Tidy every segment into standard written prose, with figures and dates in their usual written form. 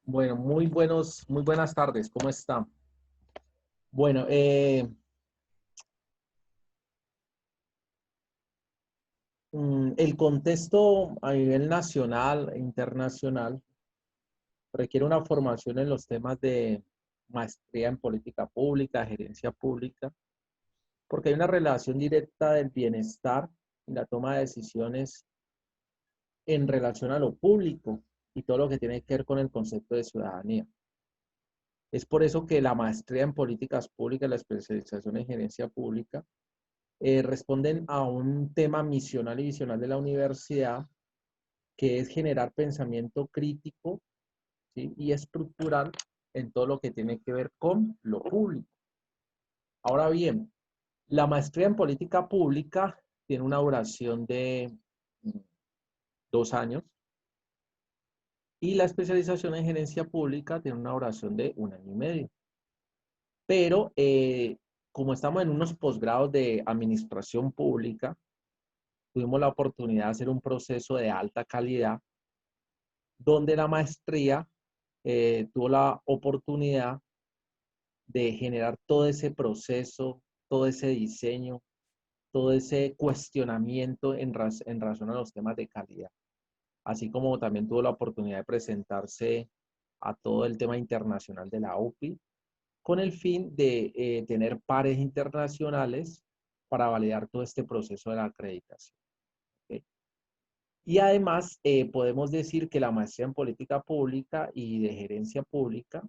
Bueno, muy buenas tardes, ¿cómo están? Bueno, el contexto a nivel nacional e internacional requiere una formación en los temas de maestría en política pública, gerencia pública, porque hay una relación directa del bienestar y la toma de decisiones en relación a lo público y todo lo que tiene que ver con el concepto de ciudadanía. Es por eso que la maestría en políticas públicas, la especialización en gerencia pública, responden a un tema misional y visional de la universidad, que es generar pensamiento crítico, ¿sí?, y estructural en todo lo que tiene que ver con lo público. Ahora bien, la maestría en política pública tiene una duración de 2 años y la especialización en gerencia pública tiene una duración de 1 año y medio. Pero como estamos en unos posgrados de administración pública, tuvimos la oportunidad de hacer un proceso de alta calidad donde la maestría tuvo la oportunidad de generar todo ese proceso, todo ese diseño, todo ese cuestionamiento en razón a los temas de calidad, así como también tuvo la oportunidad de presentarse a todo el tema internacional de la UPI, con el fin de tener pares internacionales para validar todo este proceso de la acreditación. ¿Okay? Y además, podemos decir que la maestría en política pública y de gerencia pública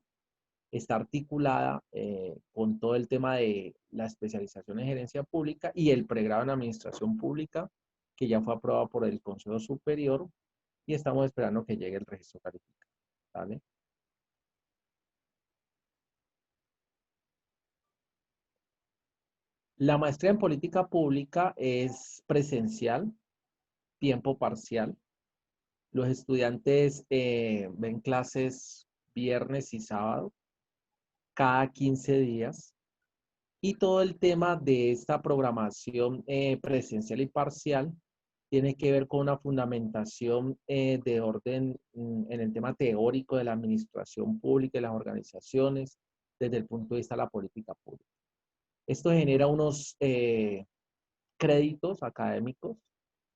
está articulada con todo el tema de la especialización en gerencia pública y el pregrado en administración pública, que ya fue aprobado por el Consejo Superior y estamos esperando que llegue el registro calificado. ¿Vale? La maestría en política pública es presencial, tiempo parcial. Los estudiantes ven clases viernes y sábado cada 15 días. Y todo el tema de esta programación presencial y parcial tiene que ver con una fundamentación de orden en el tema teórico de la administración pública y las organizaciones desde el punto de vista de la política pública. Esto genera unos créditos académicos,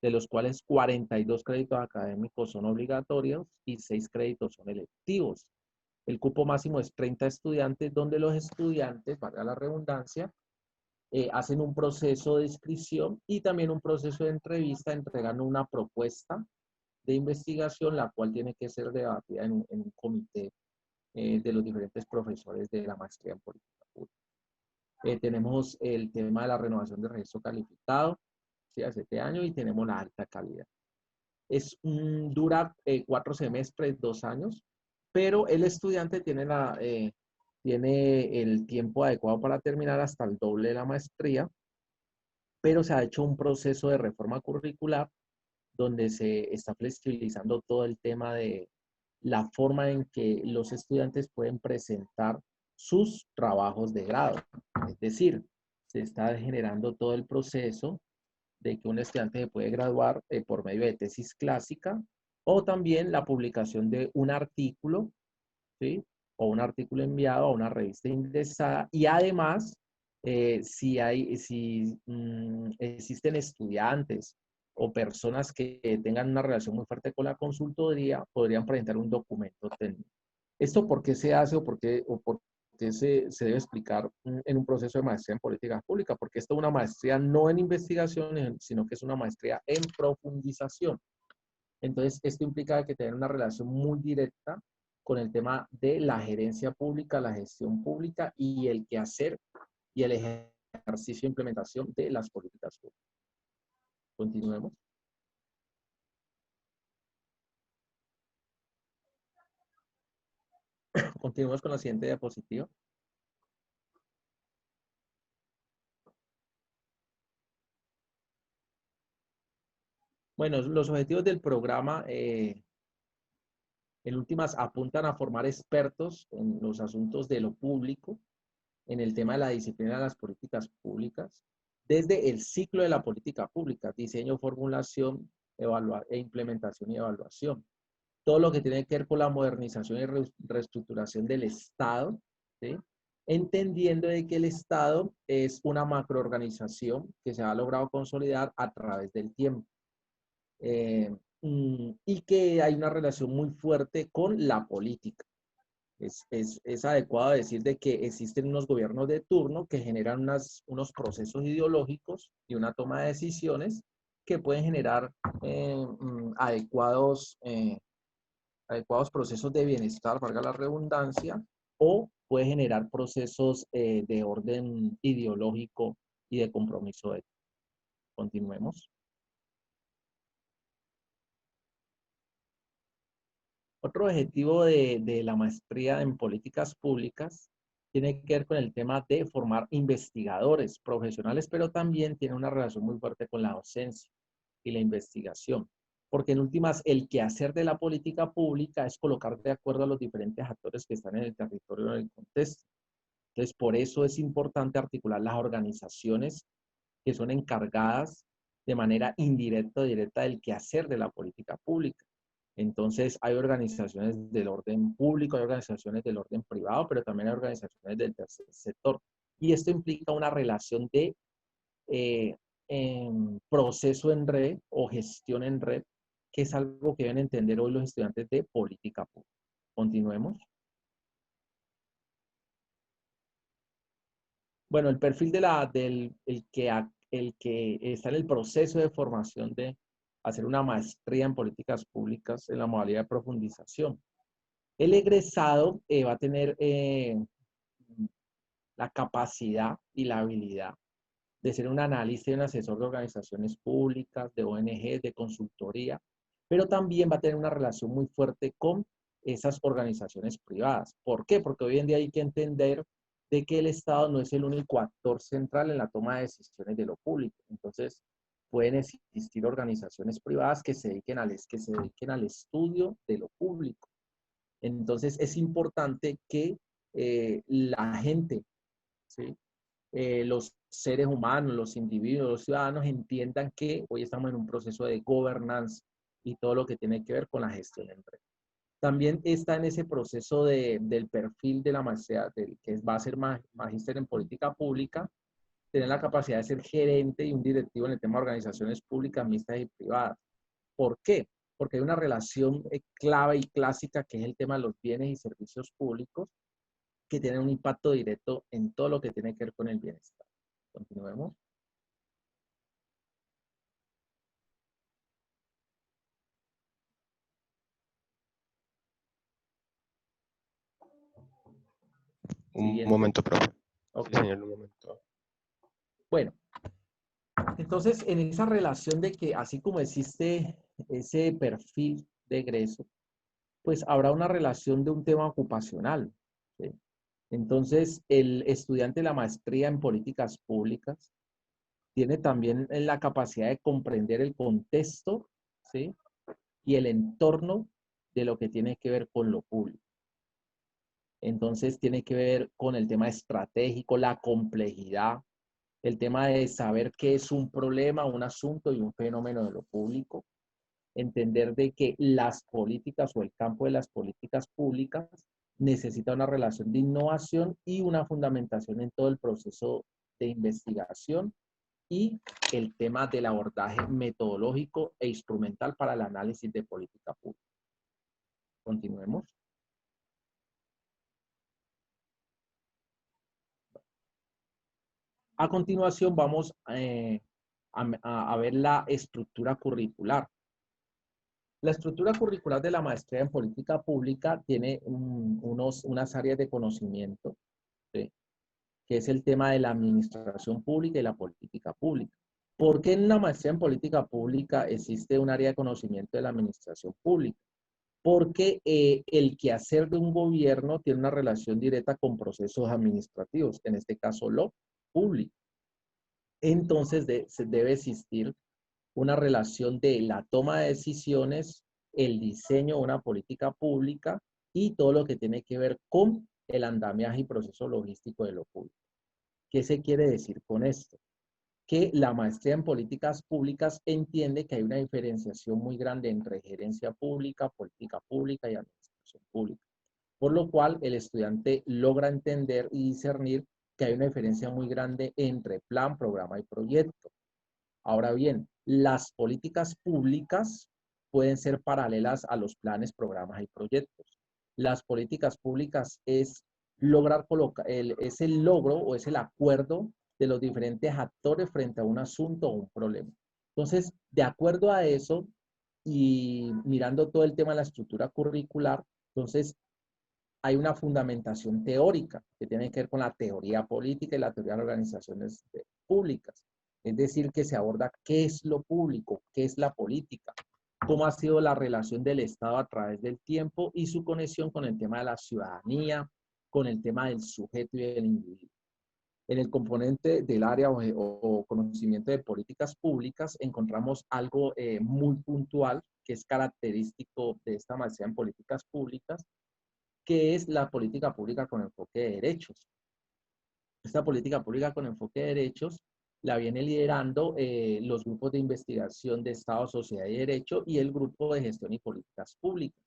de los cuales 42 créditos académicos son obligatorios y 6 créditos son electivos. El cupo máximo es 30 estudiantes, donde los estudiantes, valga la redundancia, hacen un proceso de inscripción y también un proceso de entrevista, entregando una propuesta de investigación, la cual tiene que ser debatida en un comité de los diferentes profesores de la maestría en política pública. Tenemos el tema de la renovación de registro calificado, ¿sí?, a 7 años, y tenemos la alta calidad. Dura 4 semestres, 2 años, pero el estudiante tiene el tiempo adecuado para terminar hasta el doble de la maestría, pero se ha hecho un proceso de reforma curricular donde se está flexibilizando todo el tema de la forma en que los estudiantes pueden presentar sus trabajos de grado. Es decir, se está generando todo el proceso de que un estudiante se puede graduar por medio de tesis clásica o también la publicación de un artículo, ¿sí?, o un artículo enviado a una revista indexada. Y además, si existen estudiantes o personas que tengan una relación muy fuerte con la consultoría, podrían presentar un documento técnico. ¿Esto por qué se hace o por qué se debe explicar en un proceso de maestría en políticas públicas? Porque esto es una maestría no en investigación, sino que es una maestría en profundización. Entonces, esto implica que tener una relación muy directa con el tema de la gerencia pública, la gestión pública y el quehacer y el ejercicio de implementación de las políticas públicas. Continuemos. Continuemos con la siguiente diapositiva. Bueno, los objetivos del programa, en últimas, apuntan a formar expertos en los asuntos de lo público, en el tema de la disciplina de las políticas públicas, desde el ciclo de la política pública: diseño, formulación, implementación y evaluación. todo lo que tiene que ver con la modernización y reestructuración del Estado, ¿sí? Entendiendo de que el Estado es una macroorganización que se ha logrado consolidar a través del tiempo. Y que hay una relación muy fuerte con la política. Es adecuado decir de que existen unos gobiernos de turno que generan unos procesos ideológicos y una toma de decisiones que pueden generar adecuados procesos de bienestar, valga la redundancia, o puede generar procesos de orden ideológico y de compromiso ético. Continuemos. Otro objetivo de la maestría en políticas públicas tiene que ver con el tema de formar investigadores profesionales, pero también tiene una relación muy fuerte con la docencia y la investigación. Porque en últimas, el quehacer de la política pública es colocar de acuerdo a los diferentes actores que están en el territorio, en el contexto. Entonces, por eso es importante articular las organizaciones que son encargadas de manera indirecta o directa del quehacer de la política pública. Entonces, hay organizaciones del orden público, hay organizaciones del orden privado, pero también hay organizaciones del tercer sector. Y esto implica una relación de eh, proceso en red o gestión en red, que es algo que deben entender hoy los estudiantes de política pública. Continuemos. Bueno, el perfil el que está en el proceso de formación de hacer una maestría en políticas públicas en la modalidad de profundización. El egresado va a tener la capacidad y la habilidad de ser un analista y un asesor de organizaciones públicas, de ONG, de consultoría, pero también va a tener una relación muy fuerte con esas organizaciones privadas. ¿Por qué? Porque hoy en día hay que entender de que el Estado no es el único actor central en la toma de decisiones de lo público. Entonces, pueden existir organizaciones privadas que que se dediquen al estudio de lo público. Entonces, es importante que la gente, ¿sí? Los seres humanos, los individuos, los ciudadanos entiendan que hoy estamos en un proceso de gobernanza y todo lo que tiene que ver con la gestión en red. También está en ese proceso del perfil de la maestría, que va a ser magíster en política pública, tener la capacidad de ser gerente y un directivo en el tema de organizaciones públicas, mixtas y privadas. ¿Por qué? Porque hay una relación clave y clásica que es el tema de los bienes y servicios públicos que tienen un impacto directo en todo lo que tiene que ver con el bienestar. Continuemos. Un Siguiente. momento, profe. Ok. Sí, señor, un momento. Bueno, entonces en esa relación de que así como existe ese perfil de egreso, pues habrá una relación de un tema ocupacional, ¿sí? Entonces, el estudiante de la maestría en políticas públicas tiene también la capacidad de comprender el contexto, ¿sí? Y el entorno de lo que tiene que ver con lo público. Entonces, tiene que ver con el tema estratégico, la complejidad, el tema de saber qué es un problema, un asunto y un fenómeno de lo público, entender de que las políticas o el campo de las políticas públicas necesita una relación de innovación y una fundamentación en todo el proceso de investigación y el tema del abordaje metodológico e instrumental para el análisis de política pública. Continuemos. A continuación vamos a ver la estructura curricular. La estructura curricular de la maestría en política pública tiene unas áreas de conocimiento, ¿sí? Que es el tema de la administración pública y la política pública. ¿Por qué en una maestría en política pública existe un área de conocimiento de la administración pública? Porque el quehacer de un gobierno tiene una relación directa con procesos administrativos, en este caso lo público. Entonces debe existir una relación de la toma de decisiones, el diseño de una política pública y todo lo que tiene que ver con el andamiaje y proceso logístico de lo público. ¿Qué se quiere decir con esto? que la maestría en políticas públicas entiende que hay una diferenciación muy grande entre gerencia pública, política pública y administración pública. Por lo cual, el estudiante logra entender y discernir que hay una diferencia muy grande entre plan, programa y proyecto. Ahora bien, las políticas públicas pueden ser paralelas a los planes, programas y proyectos. Las políticas públicas es lograr colocar, es el logro o es el acuerdo de los diferentes actores frente a un asunto o un problema. Entonces, de acuerdo a eso y mirando todo el tema de la estructura curricular, entonces hay una fundamentación teórica que tiene que ver con la teoría política y la teoría de organizaciones públicas. Es decir, que se aborda qué es lo público, qué es la política, cómo ha sido la relación del Estado a través del tiempo y su conexión con el tema de la ciudadanía, con el tema del sujeto y del individuo. En el componente del área o conocimiento de políticas públicas encontramos algo muy puntual que es característico de esta maestría en políticas públicas, que es la política pública con enfoque de derechos. Esta política pública con enfoque de derechos la viene liderando los grupos de investigación de Estado, Sociedad y Derecho y el grupo de gestión y políticas públicas,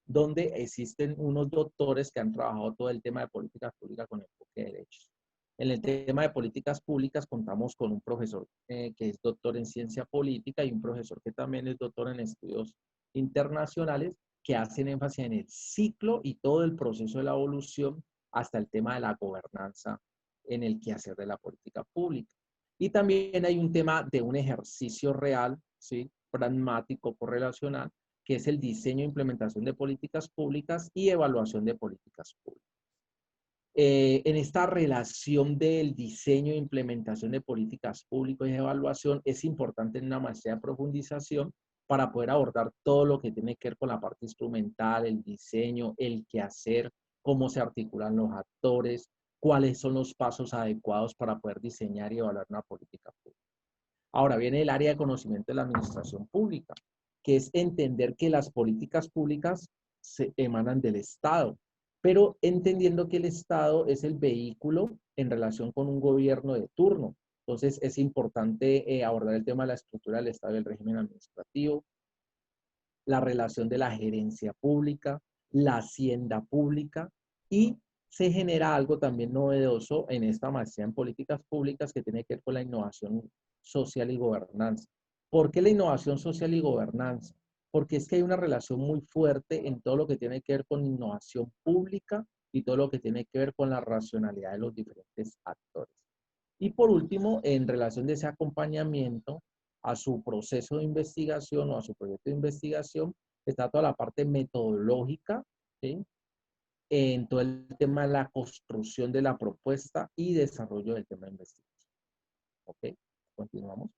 donde existen unos doctores que han trabajado todo el tema de políticas públicas con enfoque de derechos. En el tema de políticas públicas contamos con un profesor que es doctor en ciencia política y un profesor que también es doctor en estudios internacionales que hacen énfasis en el ciclo y todo el proceso de la evolución hasta el tema de la gobernanza en el quehacer de la política pública. Y también hay un tema de un ejercicio real, ¿sí? Pragmático, correlacional, que es el diseño e implementación de políticas públicas y evaluación de políticas públicas. En esta relación del diseño e implementación de políticas públicas y evaluación es importante en una maestría de profundización para poder abordar todo lo que tiene que ver con la parte instrumental, el diseño, el quehacer, cómo se articulan los actores, cuáles son los pasos adecuados para poder diseñar y evaluar una política pública. Ahora viene el área de conocimiento de la administración pública, que es entender que las políticas públicas se emanan del Estado, pero entendiendo que el Estado es el vehículo en relación con un gobierno de turno. Entonces es importante abordar el tema de la estructura del Estado y el régimen administrativo, la relación de la gerencia pública, la hacienda pública y se genera algo también novedoso en esta maestría en políticas públicas que tiene que ver con la innovación social y gobernanza. ¿Por qué la innovación social y gobernanza? Porque es que hay una relación muy fuerte en todo lo que tiene que ver con innovación pública y todo lo que tiene que ver con la racionalidad de los diferentes actores. Y por último, en relación de ese acompañamiento a su proceso de investigación o a su proyecto de investigación, está toda la parte metodológica, ¿sí? En todo el tema de la construcción de la propuesta y desarrollo del tema de investigación. ¿Ok? Continuamos.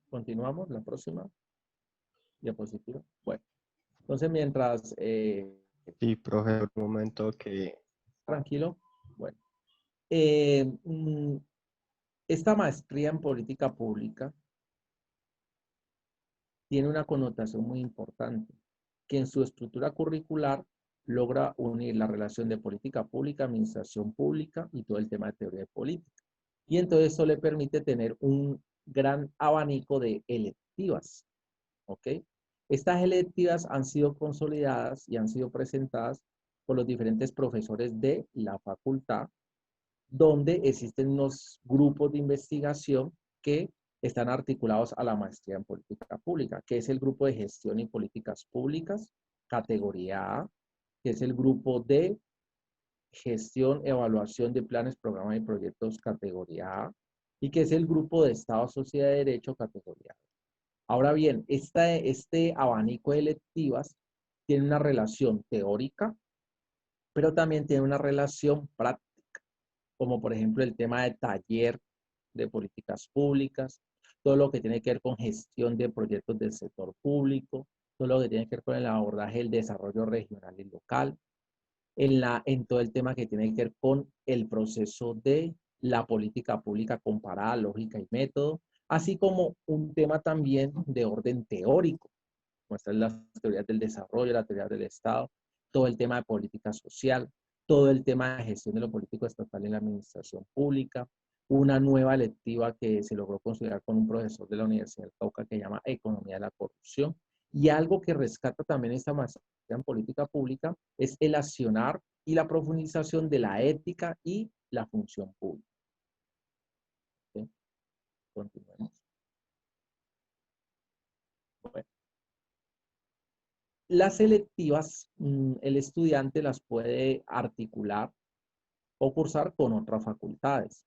Continuamos, la próxima diapositiva. Bueno, entonces mientras... Sí, profe, un momento que tranquilo. Bueno. Eh, mm, esta maestría en política pública tiene una connotación muy importante, que en su estructura curricular logra unir la relación de política pública, administración pública y todo el tema de teoría de política. Y entonces eso le permite tener un gran abanico de electivas, ¿ok? Estas electivas han sido consolidadas y han sido presentadas por los diferentes profesores de la facultad, donde existen unos grupos de investigación que están articulados a la maestría en política pública, que es el grupo de gestión y políticas públicas, categoría A, que es el grupo de gestión, evaluación de planes, programas y proyectos, categoría A, y que es el grupo de Estado, Sociedad de Derecho, categoría A. Ahora bien, este abanico de electivas tiene una relación teórica, pero también tiene una relación práctica, como por ejemplo el tema de taller de políticas públicas, todo lo que tiene que ver con gestión de proyectos del sector público, todo lo que tiene que ver con el abordaje del desarrollo regional y local, en todo el tema que tiene que ver con el proceso de la política pública comparada, lógica y método, así como un tema también de orden teórico, como están las teorías del desarrollo, la teoría del Estado, todo el tema de política social, todo el tema de gestión de lo político estatal en la administración pública, una nueva electiva que se logró considerar con un profesor de la Universidad del Cauca que se llama Economía de la Corrupción, y algo que rescata también esta maestría en política pública es el accionar y la profundización de la ética y la función pública. ¿Sí? Continuemos. Bueno. Las selectivas, el estudiante las puede articular o cursar con otras facultades.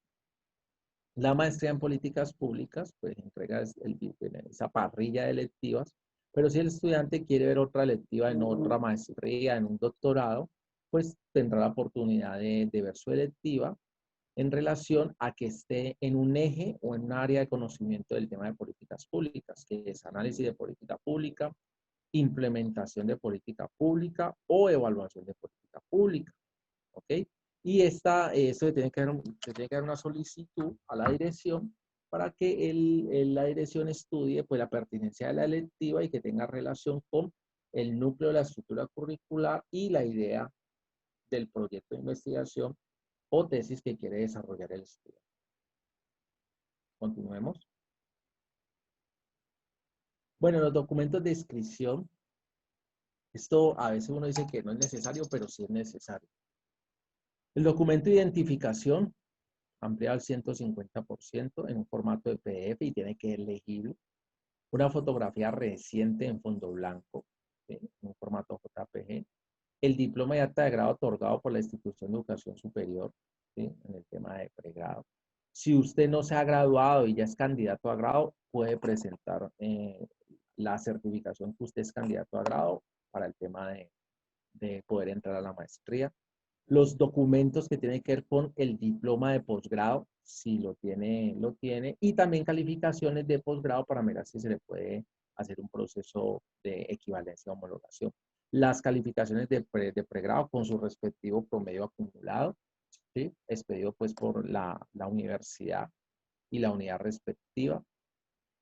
La maestría en políticas públicas, pues entrega esa parrilla de electivas, pero si el estudiante quiere ver otra electiva en otra maestría, en un doctorado, pues tendrá la oportunidad de ver su electiva en relación a que esté en un eje o en un área de conocimiento del tema de políticas públicas, que es análisis de política pública, implementación de política pública o evaluación de política pública. ¿Ok? Y eso se tiene que dar una solicitud a la dirección para que la dirección estudie pues, la pertinencia de la electiva y que tenga relación con el núcleo de la estructura curricular y la idea del proyecto de investigación o tesis que quiere desarrollar el estudiante. Continuemos. Bueno, los documentos de inscripción, esto a veces uno dice que no es necesario, pero sí es necesario. El documento de identificación amplía al 150% en un formato de PDF y tiene que ser legible. Una fotografía reciente en fondo blanco, ¿sí? En un formato JPG. El diploma de acta de grado otorgado por la institución de educación superior, ¿sí? En el tema de pregrado. Si usted no se ha graduado y ya es candidato a grado, puede presentar la certificación que usted es candidato a grado para el tema de poder entrar a la maestría. Los documentos que tienen que ver con el diploma de posgrado, si lo tiene, lo tiene. Y también calificaciones de posgrado para mirar si se le puede hacer un proceso de equivalencia o homologación. Las calificaciones de pregrado con su respectivo promedio acumulado, ¿sí? Expedido pues por la universidad y la unidad respectiva.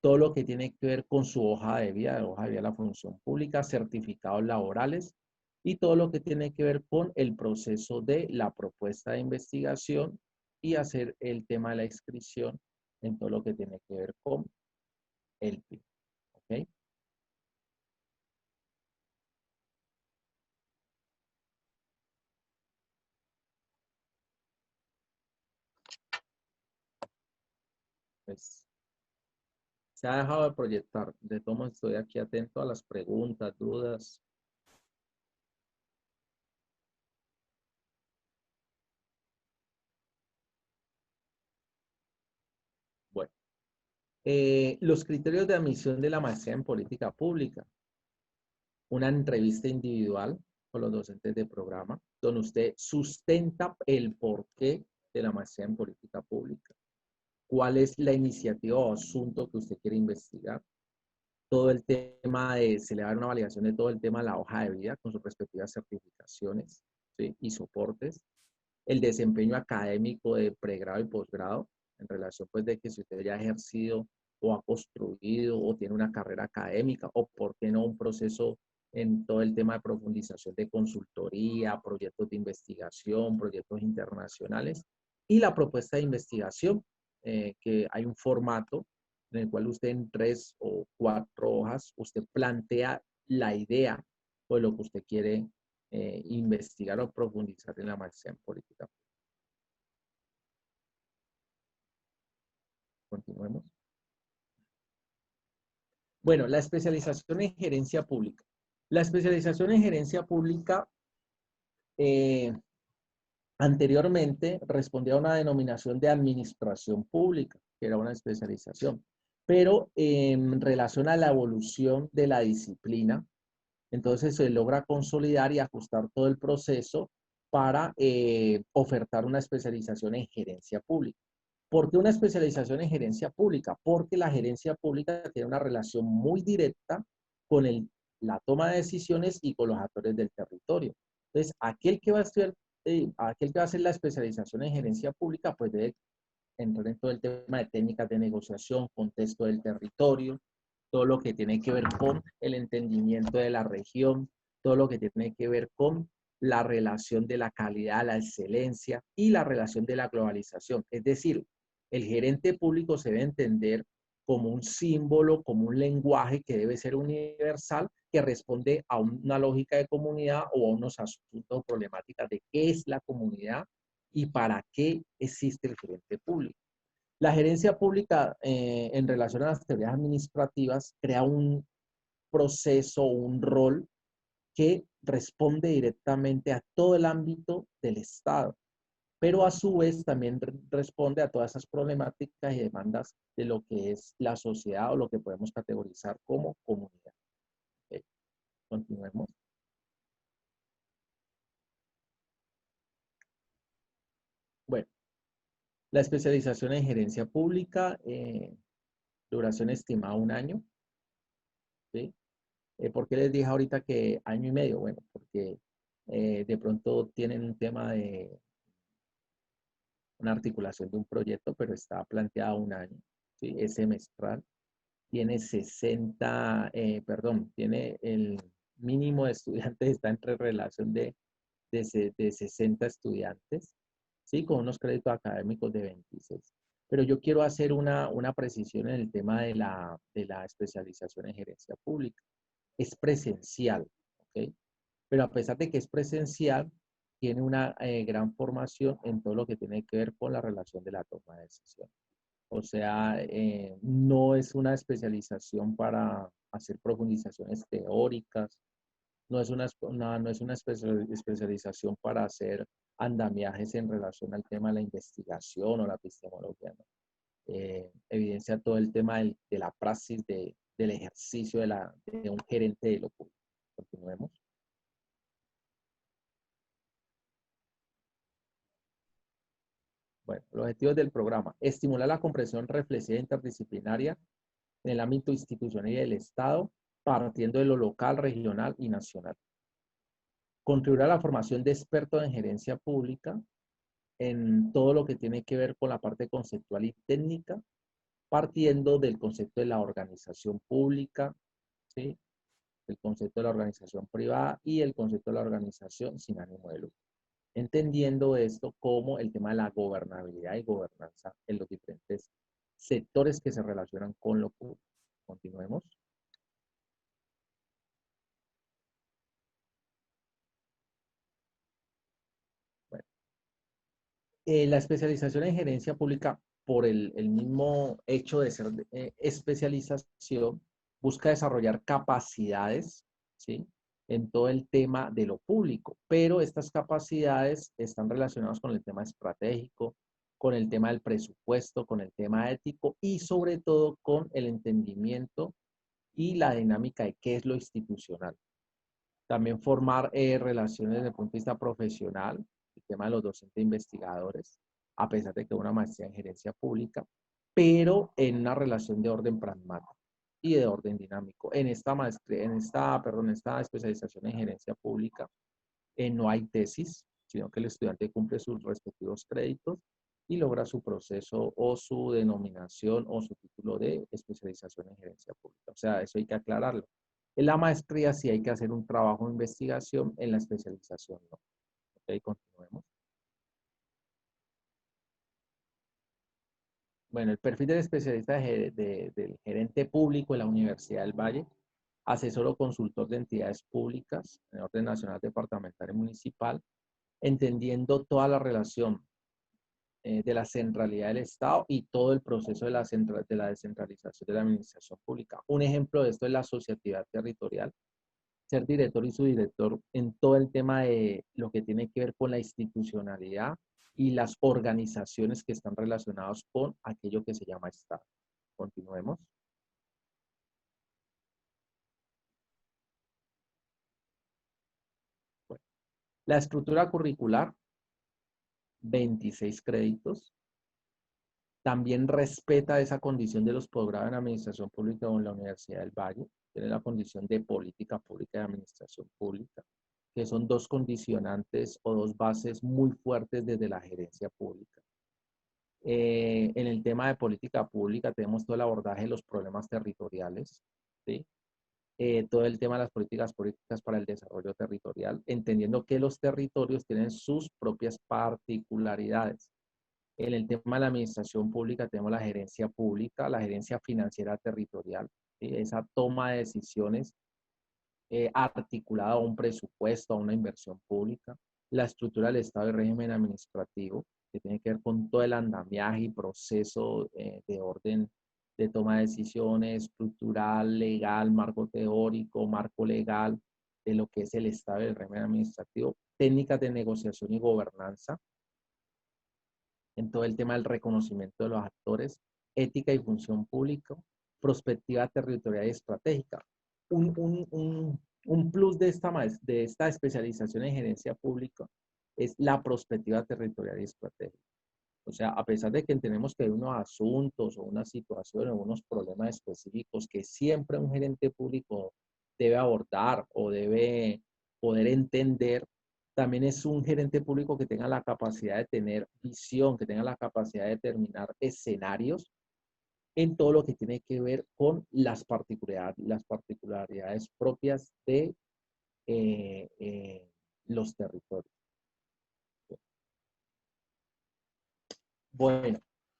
Todo lo que tiene que ver con su hoja de vida de la función pública, certificados laborales y todo lo que tiene que ver con el proceso de la propuesta de investigación y hacer el tema de la inscripción en todo lo que tiene que ver con el PIB. ¿Ok? Pues se ha dejado de proyectar. De todo modo, estoy aquí atento a las preguntas, dudas. Bueno, los criterios de admisión de la maestría en política pública. Una entrevista individual con los docentes de programa, donde usted sustenta el porqué de la maestría en política pública. ¿Cuál es la iniciativa o asunto que usted quiere investigar? Todo el tema se le va a dar una validación de todo el tema de la hoja de vida con sus respectivas certificaciones, ¿sí? Y soportes. El desempeño académico de pregrado y posgrado, en relación pues de que si usted ya ha ejercido o ha construido o tiene una carrera académica o por qué no un proceso en todo el tema de profundización de consultoría, proyectos de investigación, proyectos internacionales y la propuesta de investigación, que hay un formato en el cual usted en 3 o 4 hojas, usted plantea la idea o lo que usted quiere investigar o profundizar en la maestría en política. Continuemos. Bueno, la especialización en gerencia pública. La especialización en gerencia pública eh, anteriormente respondía a una denominación de administración pública, que era una especialización, pero en relación a la evolución de la disciplina, entonces se logra consolidar y ajustar todo el proceso para ofertar una especialización en gerencia pública. ¿Por qué una especialización en gerencia pública? Porque la gerencia pública tiene una relación muy directa con la toma de decisiones y con los actores del territorio. Entonces, aquel que va a estudiar, aquel que va a hacer la especialización en gerencia pública, pues debe entrar en todo el tema de técnicas de negociación, contexto del territorio, todo lo que tiene que ver con el entendimiento de la región, todo lo que tiene que ver con la relación de la calidad, la excelencia y la relación de la globalización. Es decir, el gerente público se debe entender como un símbolo, como un lenguaje que debe ser universal, que responde a una lógica de comunidad o a unos asuntos o problemáticas de qué es la comunidad y para qué existe el gerente público. La gerencia pública en relación a las teorías administrativas crea un proceso, un rol que responde directamente a todo el ámbito del Estado, pero a su vez también responde a todas esas problemáticas y demandas de lo que es la sociedad o lo que podemos categorizar como comunidad. Okay. Continuemos. Bueno, la especialización en gerencia pública, duración estimada 1 año. ¿Sí? ¿Por qué les dije ahorita que 1 año y medio? Bueno, porque de pronto tienen un tema de una articulación de un proyecto, pero está planteado 1 año, ¿sí? Es semestral. Tiene 60, perdón, tiene el mínimo de estudiantes, está entre relación de 60 estudiantes, ¿sí? Con unos créditos académicos de 26. Pero yo quiero hacer una precisión en el tema de la especialización en gerencia pública. Es presencial, ¿ok? Pero a pesar de que es presencial, tiene una gran formación en todo lo que tiene que ver con la relación de la toma de decisión. O sea, no es una especialización para hacer profundizaciones teóricas, no es una especialización para hacer andamiajes en relación al tema de la investigación o la epistemología, ¿no? Evidencia todo el tema de la praxis del ejercicio de un gerente de lo público. Continuemos. Bueno, los objetivos del programa. Estimular la comprensión reflexiva interdisciplinaria en el ámbito institucional y del Estado, partiendo de lo local, regional y nacional. Contribuir a la formación de expertos en gerencia pública en todo lo que tiene que ver con la parte conceptual y técnica, partiendo del concepto de la organización pública, ¿sí? El concepto de la organización privada y el concepto de la organización sin ánimo de lucro. Entendiendo esto como el tema de la gobernabilidad y gobernanza en los diferentes sectores que se relacionan con lo público. Continuemos. Bueno, la especialización en gerencia pública, por el mismo hecho de ser especialización, busca desarrollar capacidades, ¿sí? En todo el tema de lo público, pero estas capacidades están relacionadas con el tema estratégico, con el tema del presupuesto, con el tema ético y sobre todo con el entendimiento y la dinámica de qué es lo institucional. También formar relaciones desde el punto de vista profesional, el tema de los docentes investigadores, a pesar de que una maestría en gerencia pública, pero en una relación de orden pragmático y de orden dinámico. En esta maestría, esta especialización en gerencia pública, no hay tesis, sino que el estudiante cumple sus respectivos créditos y logra su proceso o su denominación o su título de especialización en gerencia pública. O sea, eso hay que aclararlo. En la maestría sí hay que hacer un trabajo de investigación, en la especialización no. Ok, continuemos. Bueno, el perfil del especialista del gerente público de la Universidad del Valle, asesor o consultor de entidades públicas en orden nacional, departamental y municipal, entendiendo toda la relación de la centralidad del Estado y todo el proceso de la descentralización de la administración pública. Un ejemplo de esto es la asociatividad territorial, ser director y subdirector en todo el tema de lo que tiene que ver con la institucionalidad y las organizaciones que están relacionadas con aquello que se llama Estado. Continuemos. Bueno, la estructura curricular, 26 créditos. También respeta esa condición de los posgrados en Administración Pública o en la Universidad del Valle. Tiene la condición de Política Pública y Administración Pública, que son dos condicionantes o dos bases muy fuertes desde la gerencia pública. En el tema de política pública tenemos todo el abordaje de los problemas territoriales, ¿sí? Todo el tema de las políticas públicas para el desarrollo territorial, entendiendo que los territorios tienen sus propias particularidades. En el tema de la administración pública tenemos la gerencia pública, la gerencia financiera territorial, ¿sí? Esa toma de decisiones articulada a un presupuesto, a una inversión pública, la estructura del Estado y régimen administrativo, que tiene que ver con todo el andamiaje y proceso de orden de toma de decisiones, estructural, legal, marco teórico, marco legal, de lo que es el Estado y el régimen administrativo, técnicas de negociación y gobernanza, en todo el tema del reconocimiento de los actores, ética y función pública, prospectiva territorial y estratégica. Un plus de esta especialización en gerencia pública es la prospectiva territorial y estratégica. O sea, a pesar de que tenemos que hay unos asuntos o una situación o unos problemas específicos que siempre un gerente público debe abordar o debe poder entender, también es un gerente público que tenga la capacidad de tener visión, que tenga la capacidad de determinar escenarios en todo lo que tiene que ver con las particularidades propias de eh, eh, los territorios. Bueno,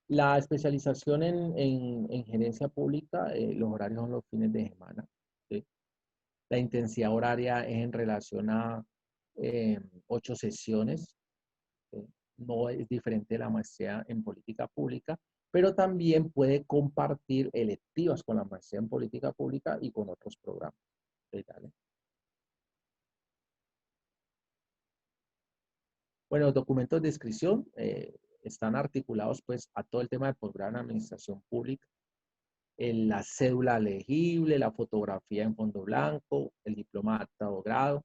la especialización en gerencia pública, los horarios son los fines de semana, ¿sí? La intensidad horaria es en relación a 8 sesiones, ¿sí? No es diferente de la maestría en política pública, pero también puede compartir electivas con la maestría en política pública y con otros programas. ¿Sí? ¿Vale? Bueno, los documentos de inscripción están articulados pues a todo el tema de posgrado en administración pública, la cédula legible, la fotografía en fondo blanco, el diploma de acta de grado.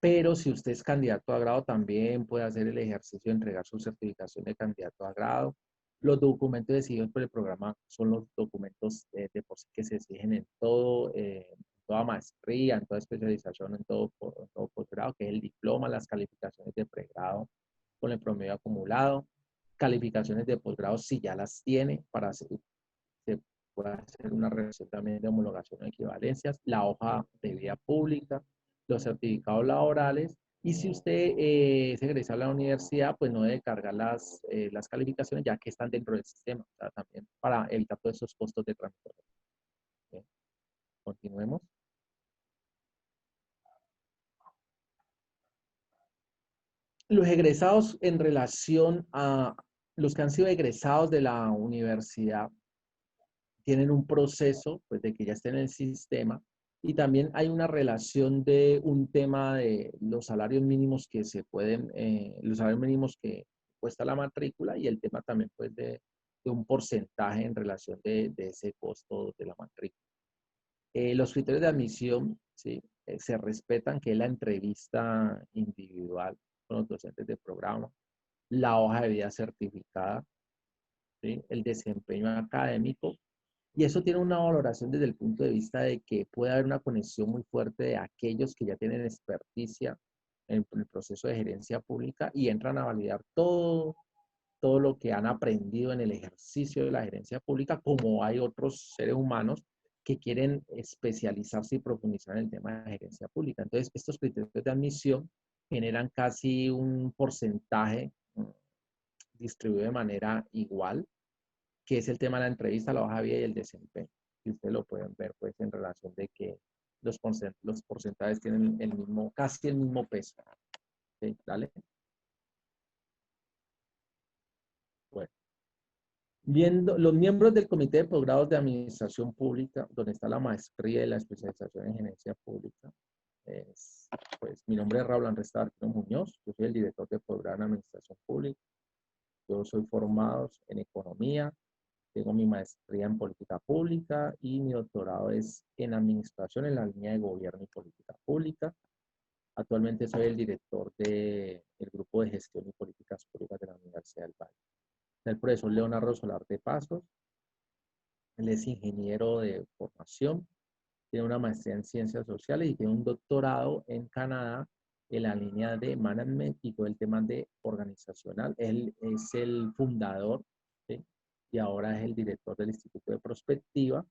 Pero si usted es candidato a grado, también puede hacer el ejercicio de entregar su certificación de candidato a grado. Los documentos exigidos por el programa son los documentos de por sí que se exigen en todo, toda maestría, en toda especialización, en todo posgrado, que es el diploma, las calificaciones de pregrado con el promedio acumulado, calificaciones de posgrado si ya las tiene para hacer, se puede hacer una revisión también de homologación o equivalencias, la hoja de vida pública, los certificados laborales, y si usted se egresa a la universidad, pues no debe cargar las calificaciones ya que están dentro del sistema, o sea, también para evitar todos esos costos de transporte. Bien, continuemos. Los egresados en relación a los que han sido egresados de la universidad tienen un proceso pues, de que ya estén en el sistema y también hay una relación de un tema de los salarios mínimos que se pueden, los salarios mínimos que cuesta la matrícula y el tema también pues de un porcentaje en relación de ese costo de la matrícula. Los criterios de admisión, ¿sí? Se respetan, que es la entrevista individual con los docentes del programa, la hoja de vida certificada, ¿sí? El desempeño académico. Y eso tiene una valoración desde el punto de vista de que puede haber una conexión muy fuerte de aquellos que ya tienen experticia en el proceso de gerencia pública y entran a validar todo lo que han aprendido en el ejercicio de la gerencia pública, como hay otros seres humanos que quieren especializarse y profundizar en el tema de gerencia pública. Entonces, estos criterios de admisión generan casi un porcentaje distribuido de manera igual, que es el tema de la entrevista, la hoja de vida y el desempeño. Y ustedes lo pueden ver pues en relación de que los porcentajes tienen el mismo, casi el mismo peso. ¿Sí? ¿Dale? Bueno. Viendo los miembros del Comité de Posgrados de Administración Pública, donde está la maestría y la especialización en gerencia pública, pues mi nombre es Raúl Andrés Tabarquino Muñoz, yo soy el director de posgrado en Administración Pública, yo soy formado en Economía, tengo mi maestría en Política Pública y mi doctorado es en Administración en la línea de Gobierno y Política Pública. Actualmente soy el director del Grupo de Gestión y Políticas Públicas de la Universidad del Valle. El profesor Leonardo Solar de Pasos, él es ingeniero de formación, tiene una maestría en ciencias sociales y tiene un doctorado en Canadá en la línea de management y todo el tema de organizacional. Él es el fundador y ahora es el director del Instituto de Prospectiva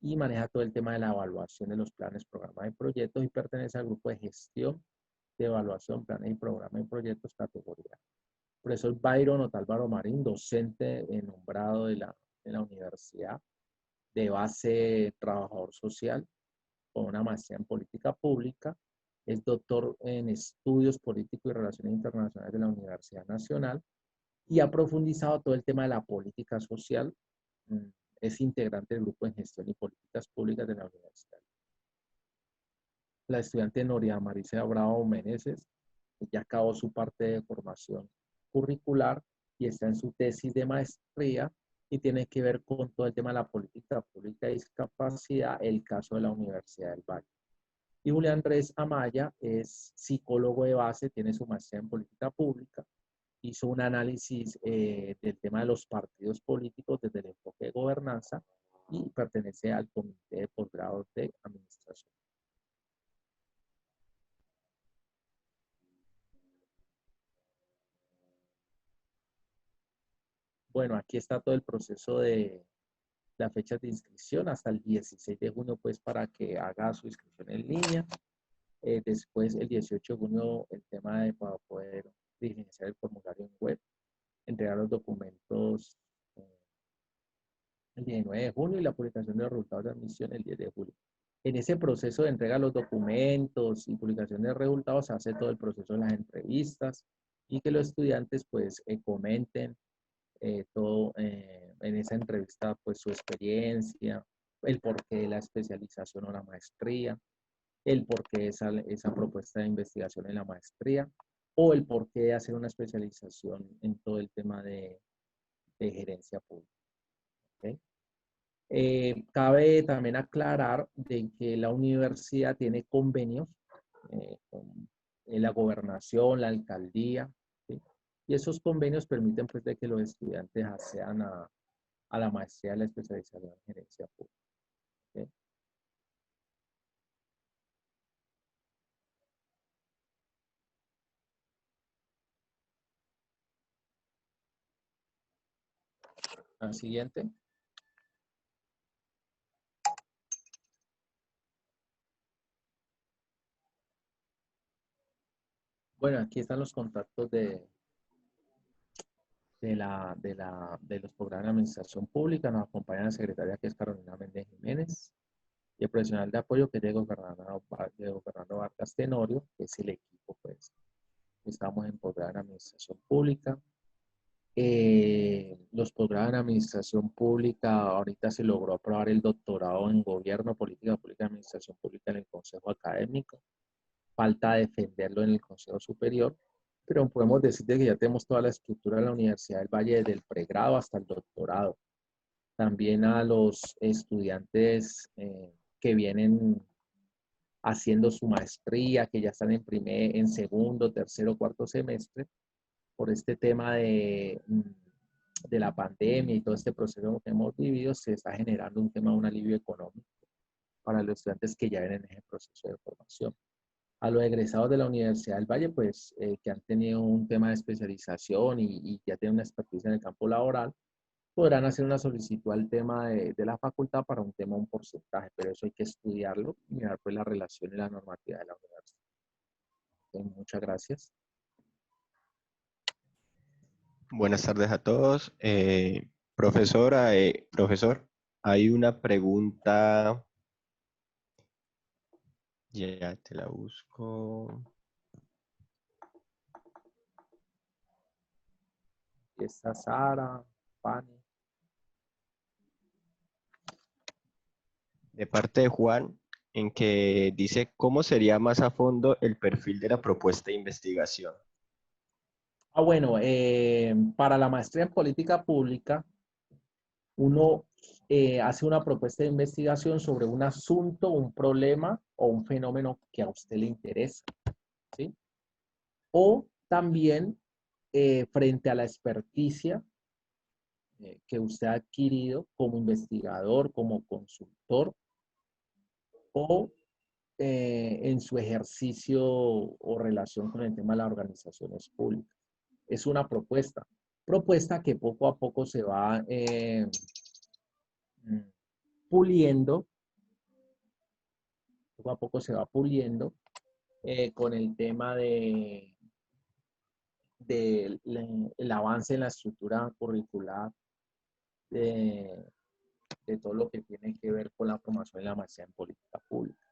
y maneja todo el tema de la evaluación de los planes, programas y proyectos y pertenece al grupo de gestión de evaluación, planes y programas y proyectos categoría. Profesor Byron Otálvaro Marín, docente nombrado de la universidad, de base trabajador social, con una maestría en política pública. Es doctor en estudios políticos y relaciones internacionales de la Universidad Nacional y ha profundizado todo el tema de la política social. Es integrante del grupo en gestión y políticas públicas de la universidad. La estudiante Noria Maricela Bravo Meneses ya acabó su parte de formación curricular y está en su tesis de maestría y tiene que ver con todo el tema de la política pública y discapacidad, el caso de la Universidad del Valle. Y Julián Andrés Amaya es psicólogo de base, tiene su maestría en política pública, hizo un análisis del tema de los partidos políticos desde el enfoque de gobernanza y pertenece al comité de posgrado de administración. Bueno, aquí está todo el proceso de la fecha de inscripción hasta el 16 de junio, pues para que haga su inscripción en línea. Después, el 18 de junio, el tema de para poder diligenciar el formulario en web, entregar los documentos el 19 de junio y la publicación de los resultados de admisión el 10 de julio. En ese proceso de entrega de los documentos y publicación de resultados se hace todo el proceso de las entrevistas y que los estudiantes pues comenten todo en esa entrevista, pues su experiencia, el porqué de la especialización o la maestría, el porqué de esa propuesta de investigación en la maestría, o el porqué de hacer una especialización en todo el tema de gerencia pública. ¿Okay? Cabe también aclarar de que la universidad tiene convenios con la gobernación, la alcaldía, ¿sí? Y esos convenios permiten pues de que los estudiantes accedan a la maestría de la especialización en gerencia pública. ¿Okay? La siguiente. Bueno, aquí están los contactos de los programas de administración pública. Nos acompaña la secretaria que es Carolina Méndez Jiménez y el profesional de apoyo que es Diego Fernando Vargas Tenorio, que es el equipo, pues, estamos en posgrado en administración pública. Los posgrados en administración pública, ahorita se logró aprobar el doctorado en gobierno, política pública y administración pública en el Consejo Académico. Falta defenderlo en el Consejo Superior, pero podemos decir que ya tenemos toda la estructura de la Universidad del Valle, desde el pregrado hasta el doctorado. También a los estudiantes que vienen haciendo su maestría, que ya están en segundo, tercero, cuarto semestre, por este tema de la pandemia y todo este proceso que hemos vivido, se está generando un tema de un alivio económico para los estudiantes que ya vienen en ese proceso de formación. A los egresados de la Universidad del Valle, pues, que han tenido un tema de especialización y ya tienen una experticia en el campo laboral, podrán hacer una solicitud al tema de la facultad para un tema, un porcentaje, pero eso hay que estudiarlo y mirar pues la relación y la normativa de la universidad. Muchas gracias. Buenas tardes a todos. Profesora, profesor, hay una pregunta, ya te la busco. Aquí está Sara, Fanny. De parte de Juan, en que dice, ¿cómo sería más a fondo el perfil de la propuesta de investigación? Bueno, para la maestría en política pública, uno hace una propuesta de investigación sobre un asunto, un problema o un fenómeno que a usted le interesa, ¿sí? O también frente a la experticia que usted ha adquirido como investigador, como consultor o en su ejercicio o relación con el tema de las organizaciones públicas. Es una propuesta. propuesta que poco a poco se va puliendo, poco a poco se va puliendo con el tema del avance en la estructura curricular, de, de todo lo que tiene que ver con la formación y la maestría en política pública.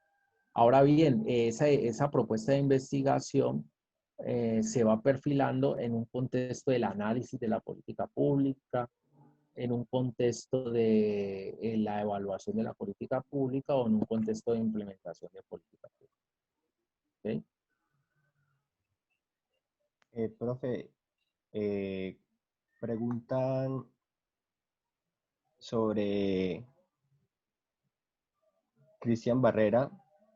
Ahora bien, esa propuesta de investigación se va perfilando en un contexto del análisis de la política pública, en un contexto de la evaluación de la política pública o en un contexto de implementación de política pública. ¿Okay? Profe, eh, preguntan sobre Cristian Barrera.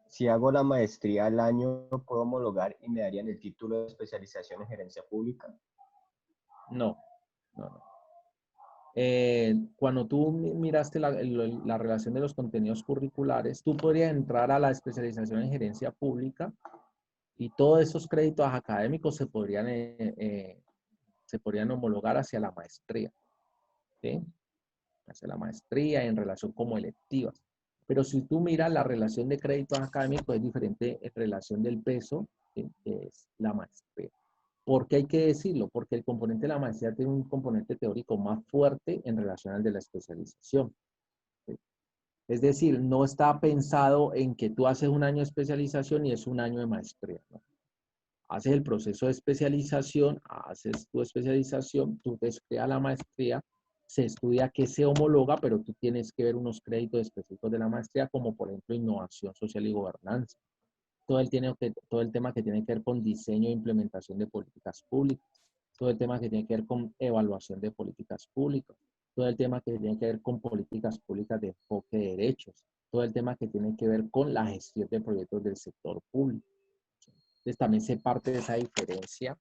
Si hago la maestría al año, ¿puedo homologar y me darían el título de especialización en gerencia pública? No, no, no. Cuando tú miraste la relación de los contenidos curriculares, tú podrías entrar a la especialización en gerencia pública y todos esos créditos académicos se podrían homologar hacia la maestría, ¿sí? Hacia la maestría en relación como electivas. Pero si tú miras la relación de créditos académicos es diferente en relación del peso, que es la maestría. ¿Por qué hay que decirlo? Porque el componente de la maestría tiene un componente teórico más fuerte en relación al de la especialización. ¿Sí? Es decir, no está pensado en que tú haces un año de especialización y es un año de maestría, ¿no? Haces el proceso de especialización, haces tu especialización, tú te estudias la maestría, se estudia que se homologa, pero tú tienes que ver unos créditos específicos de la maestría, como por ejemplo innovación social y gobernanza. Todo el tema que tiene que ver con diseño e implementación de políticas públicas, todo el tema que tiene que ver con evaluación de políticas públicas, todo el tema que tiene que ver con políticas públicas de enfoque de derechos, todo el tema que tiene que ver con la gestión de proyectos del sector público. Entonces también se parte de esa diferencia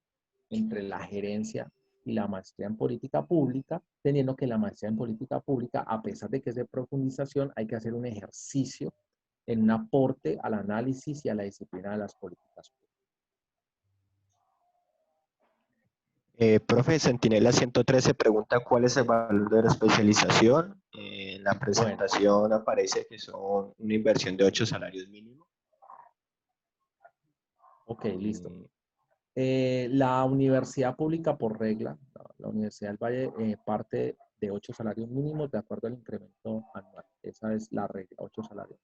entre la gerencia y la maestría en política pública, teniendo que la maestría en política pública, a pesar de que es de profundización, hay que hacer un ejercicio en un aporte al análisis y a la disciplina de las políticas públicas. Profe, Centinela 113 pregunta cuál es el valor de la especialización. En la Bueno, presentación aparece que son una inversión de 8 salarios mínimos. ok, listo. Mm, La universidad pública por regla, la Universidad del Valle parte de 8 salarios mínimos de acuerdo al incremento anual. Esa es la regla, 8 salarios.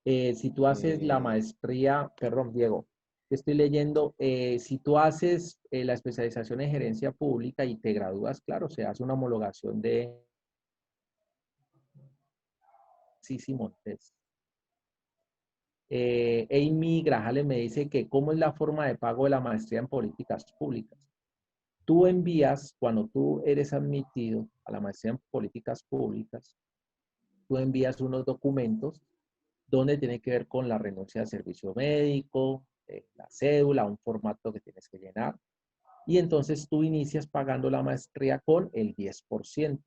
Si tú haces la eh, maestría, perdón, Diego, estoy leyendo, si tú haces la especialización en gerencia pública y te gradúas, claro, se hace una homologación de Sisi Montes. Amy Grajales me dice que cómo es la forma de pago de la maestría en políticas públicas. Tú envías, cuando tú eres admitido a la maestría en políticas públicas, tú envías unos documentos donde tiene que ver con la renuncia de servicio médico, la cédula, un formato que tienes que llenar. Y entonces tú inicias pagando la maestría con el 10%.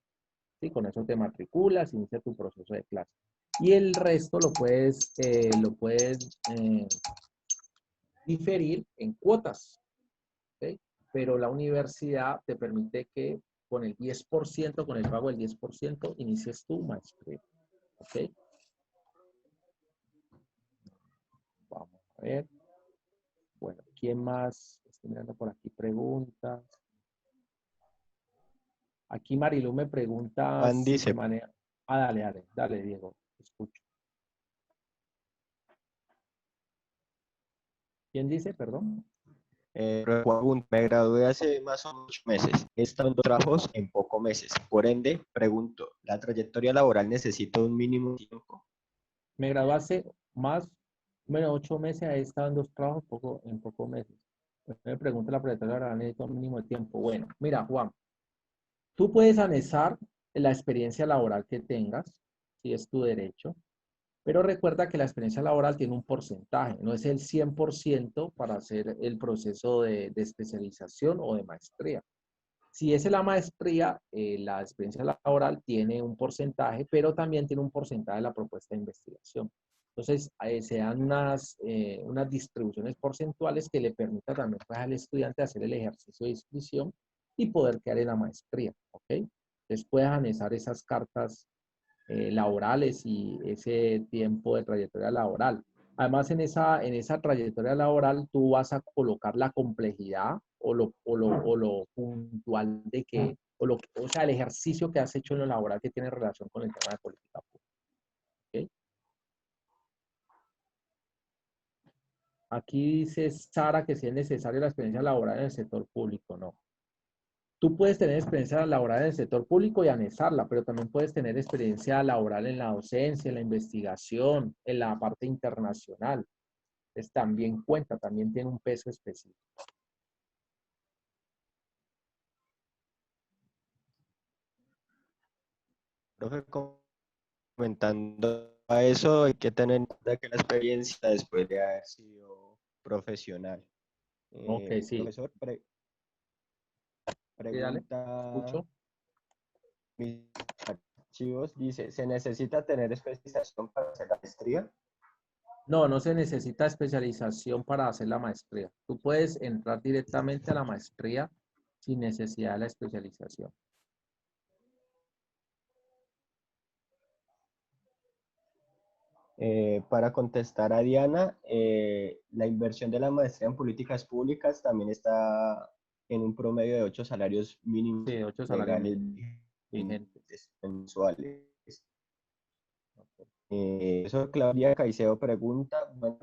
¿Sí? Con eso te matriculas, inicia tu proceso de clase. Y el resto lo puedes diferir en cuotas. ¿Okay? Pero la universidad te permite que con el 10%, con el pago del 10%, inicies tu maestría. ¿Ok? Vamos a ver. Bueno, ¿quién más? Estoy mirando por aquí preguntas. Aquí Marilu me pregunta Juan si se dice, maneja. Ah, dale, dale, dale, Diego. Escucho. ¿Quién dice, perdón? Juan, me gradué hace más o menos 8 meses. He estado en 2 trabajos en pocos meses. Por ende, pregunto, ¿la trayectoria laboral necesita un mínimo tiempo? Me gradué hace más, bueno, 8 meses, he estado en 2 trabajos en pocos meses. Me pregunta la propietaria, necesito un mínimo de tiempo. Bueno, mira, Juan, tú puedes anexar la experiencia laboral que tengas, si es tu derecho, pero recuerda que la experiencia laboral tiene un porcentaje, no es el 100% para hacer el proceso de especialización o de maestría. Si es la maestría, la experiencia laboral tiene un porcentaje, pero también tiene un porcentaje de la propuesta de investigación. Entonces, se dan unas distribuciones porcentuales que le permitan también pues, al estudiante hacer el ejercicio de inscripción y poder quedar en la maestría, ¿ok? Entonces, puedes anexar esas cartas laborales y ese tiempo de trayectoria laboral. Además, en esa trayectoria laboral, tú vas a colocar la complejidad o lo puntual de que, o sea, el ejercicio que has hecho en lo laboral que tiene relación con el tema de política pública. ¿Ok? Aquí dice Sara que si es necesaria la experiencia laboral en el sector público, no. Tú puedes tener experiencia laboral en el sector público y anexarla, pero también puedes tener experiencia laboral en la docencia, en la investigación, en la parte internacional. Entonces también cuenta, también tiene un peso específico. Profe, comentando a eso, hay que tener en cuenta que la experiencia después de haber sido profesional. Ok, sí. Profesor, Sí, dale, pregunta escucho. mis archivos, dice, ¿se necesita tener especialización para hacer la maestría? No, no se necesita especialización para hacer la maestría. Tú puedes entrar directamente a la maestría sin necesidad de la especialización. Para contestar a Diana, la inversión de la maestría en políticas públicas también está en un promedio de 8 salarios mínimos Sí, 8 salarios legales mínimos vigentes. mensuales. Ok. Eso Claudia Caicedo pregunta, bueno,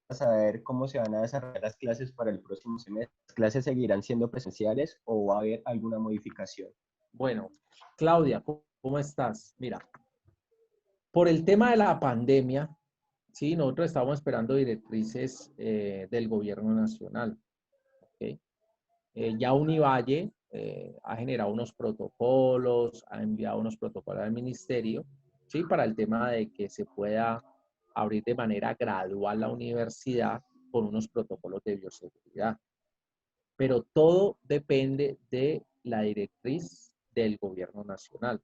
a saber cómo se van a desarrollar las clases para el próximo semestre. ¿Las clases seguirán siendo presenciales o va a haber alguna modificación? Bueno, Claudia, ¿cómo estás? Mira, por el tema de la pandemia, sí, nosotros estamos esperando directrices del gobierno nacional. ¿Ok? Ya Univalle ha generado unos protocolos, ha enviado unos protocolos al ministerio, sí, para el tema de que se pueda abrir de manera gradual la universidad con unos protocolos de bioseguridad. Pero todo depende de la directriz del gobierno nacional.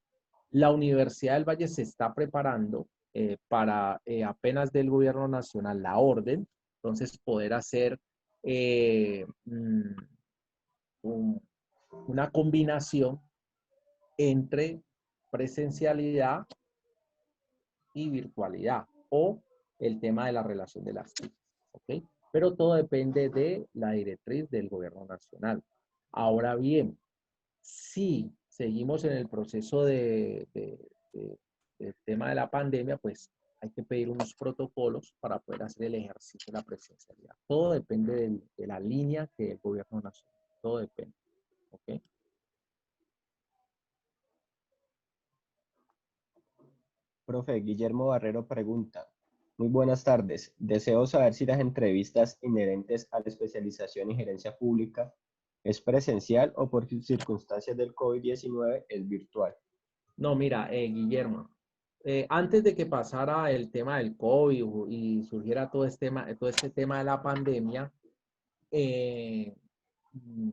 La Universidad del Valle se está preparando para apenas del gobierno nacional la orden, entonces poder hacer un, una combinación entre presencialidad y virtualidad o el tema de la relación de las TIC, ¿ok? Pero todo depende de la directriz del gobierno nacional. Ahora bien, si seguimos en el proceso del tema de la pandemia, pues hay que pedir unos protocolos para poder hacer el ejercicio de la presencialidad. Todo depende de la línea que el gobierno nacional. Todo depende. ¿Ok? Profe, Guillermo Barrero pregunta, muy buenas tardes. Deseo saber si las entrevistas inherentes a la especialización en gerencia pública es presencial o por circunstancias del COVID-19 es virtual. No, mira, Guillermo, antes de que pasara el tema del COVID y surgiera todo este tema de la pandemia, eh, mm,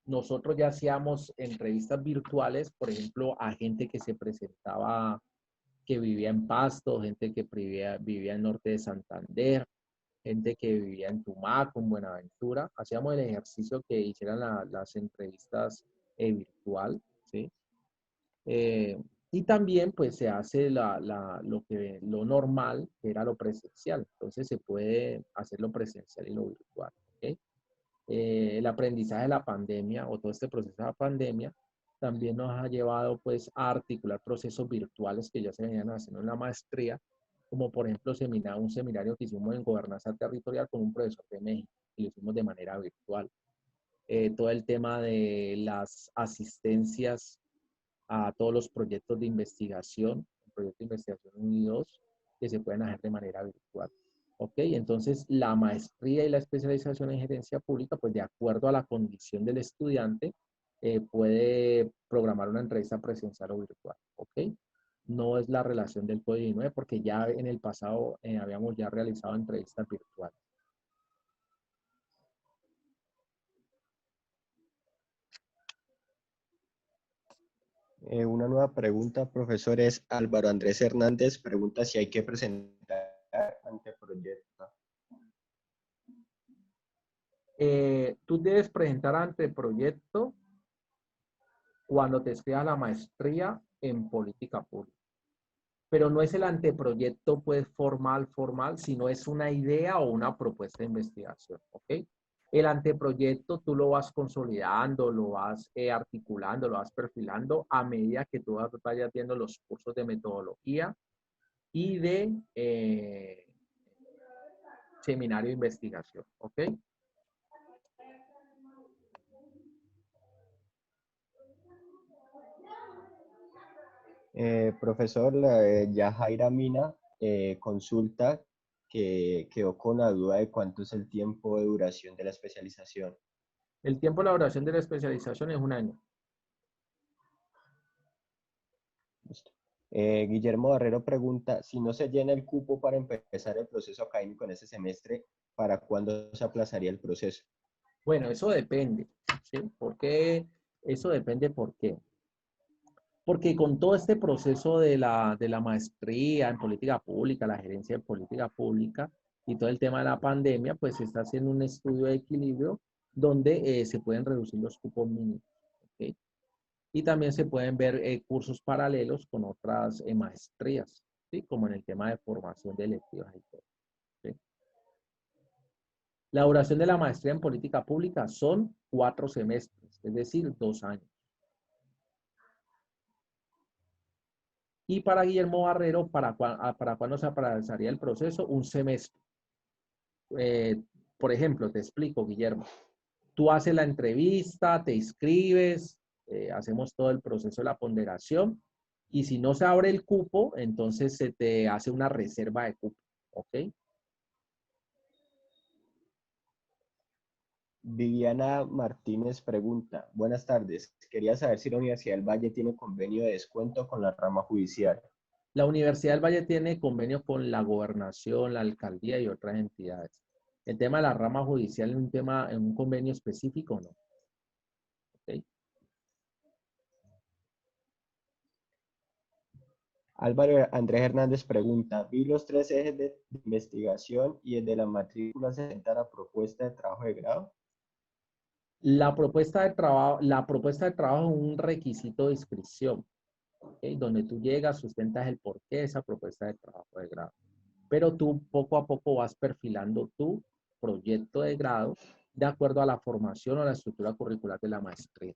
nosotros ya hacíamos entrevistas virtuales, por ejemplo, a gente que se presentaba, que vivía en Pasto, gente que vivía en Norte de Santander, gente que vivía en Tumaco, en Buenaventura. Hacíamos el ejercicio que hicieran las entrevistas virtual, ¿sí? Eh, y también pues se hace lo normal, que era lo presencial. Entonces se puede hacer lo presencial y lo virtual. ¿Ok? El aprendizaje de la pandemia o todo este proceso de la pandemia también nos ha llevado pues a articular procesos virtuales que ya se venían haciendo en la maestría, como por ejemplo un seminario que hicimos en gobernanza territorial con un profesor de México y lo hicimos de manera virtual. Todo el tema de las asistencias a todos los proyectos de investigación, el proyecto de investigación 1 y 2, que se pueden hacer de manera virtual. ¿Ok? Entonces, la maestría y la especialización en gerencia pública, pues de acuerdo a la condición del estudiante, puede programar una entrevista presencial o virtual. ¿Ok? No es la relación del COVID-19 porque ya en el pasado habíamos ya realizado entrevistas virtuales. Una nueva pregunta, profesor, es Álvaro Andrés Hernández. Pregunta si hay que presentar anteproyecto. Tú debes presentar anteproyecto cuando te escribas la maestría en política pública. Pero no es el anteproyecto pues formal, sino es una idea o una propuesta de investigación, ¿ok? El anteproyecto tú lo vas consolidando, lo vas articulando, lo vas perfilando a medida que tú vayas viendo los cursos de metodología y de seminario de investigación, ¿ok? Profesor, Yajaira Mina consulta que quedó con la duda de cuánto es el tiempo de duración de la especialización. El tiempo de elaboración de la especialización es un año. Listo. Guillermo Barrero pregunta, si no se llena el cupo para empezar el proceso académico en ese semestre, ¿para cuándo se aplazaría el proceso? Bueno, eso depende, ¿sí? ¿Por qué? Eso depende por qué. Porque con todo este proceso de la maestría en política pública, la gerencia de política pública y todo el tema de la pandemia, pues se está haciendo un estudio de equilibrio donde se pueden reducir los cupos mínimos. ¿Ok? Y también se pueden ver cursos paralelos con otras maestrías, ¿sí? Como en el tema de formación de electivas y todo. ¿Sí? La duración de la maestría en política pública son 4 semestres, es decir, 2 años. Y para Guillermo Barrero, ¿para cuándo se aplazaría el proceso? Un semestre. Eh, por ejemplo, te explico, Guillermo. Tú haces la entrevista, te inscribes, hacemos todo el proceso de la ponderación y si no se abre el cupo, entonces se te hace una reserva de cupo. ¿Ok? Viviana Martínez pregunta, buenas tardes, quería saber si la Universidad del Valle tiene convenio de descuento con la rama judicial. La Universidad del Valle tiene convenio con la gobernación, la alcaldía y otras entidades. El tema de la rama judicial en un convenio específico, no. ¿Ok? Álvaro Andrés Hernández pregunta, vi los 3 ejes de investigación y el de la matrícula se presenta la propuesta de trabajo de grado. La propuesta de trabajo es un requisito de inscripción, ¿ok? Donde tú llegas, sustentas el porqué de esa propuesta de trabajo de grado. Pero tú poco a poco vas perfilando tu proyecto de grado de acuerdo a la formación o la estructura curricular de la maestría.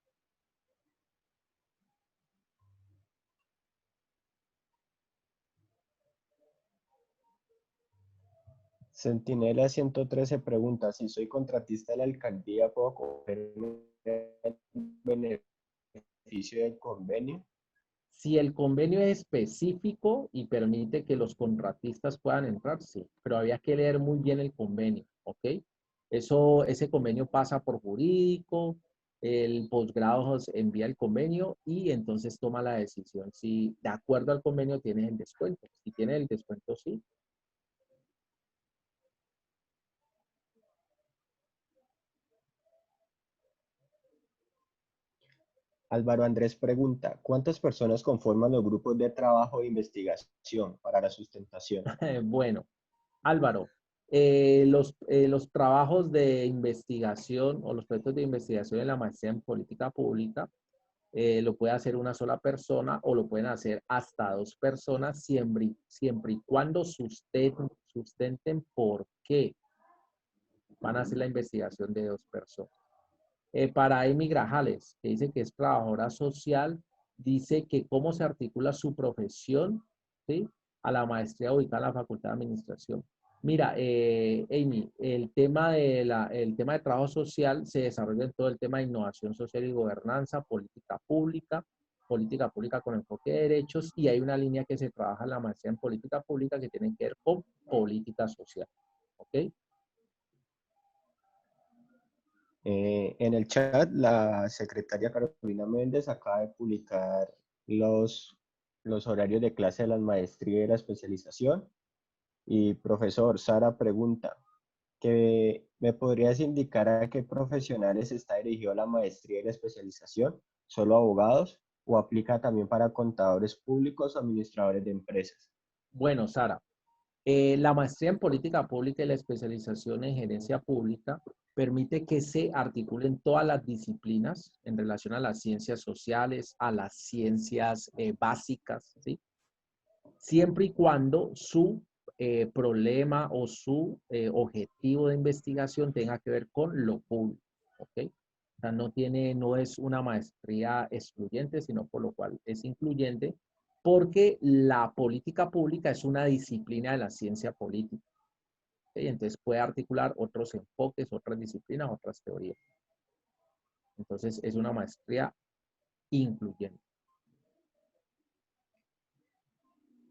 Centinela 113 pregunta, si soy contratista de la alcaldía, ¿puedo coger el beneficio del convenio? Si el convenio es específico y permite que los contratistas puedan entrar, sí, pero había que leer muy bien el convenio, ¿ok? Ese convenio pasa por jurídico, el posgrado envía el convenio y entonces toma la decisión si de acuerdo al convenio tienes el descuento. Si tienes el descuento, sí. Álvaro Andrés pregunta, ¿cuántas personas conforman los grupos de trabajo de investigación para la sustentación? Bueno, Álvaro, los trabajos de investigación o los proyectos de investigación en la maestría en política pública lo puede hacer una sola persona o lo pueden hacer hasta 2 personas siempre y cuando sustenten por qué van a hacer la investigación de 2 personas. Para Amy Grajales, que dice que es trabajadora social, dice que cómo se articula su profesión, ¿sí? A la maestría ubicada en la Facultad de Administración. Mira, Amy, el tema de trabajo social se desarrolla en todo el tema de innovación social y gobernanza, política pública con enfoque de derechos, y hay una línea que se trabaja en la maestría en política pública que tiene que ver con política social. ¿Ok? En el chat, la secretaria Carolina Méndez acaba de publicar los horarios de clase de la maestría y de la especialización. Y profesor, Sara pregunta, ¿que me podrías indicar a qué profesionales está dirigido la maestría y la especialización? ¿Solo abogados? o aplica también para contadores públicos o administradores de empresas? Bueno, Sara, la maestría en política pública y la especialización en gerencia pública permite que se articulen todas las disciplinas en relación a las ciencias sociales, a las ciencias básicas, ¿sí? Siempre y cuando su problema o su objetivo de investigación tenga que ver con lo público, ¿ok? O sea, no es una maestría excluyente, sino por lo cual es incluyente, porque la política pública es una disciplina de la ciencia política, ¿ok? Entonces puede articular otros enfoques, otras disciplinas, otras teorías. Entonces es una maestría incluyente.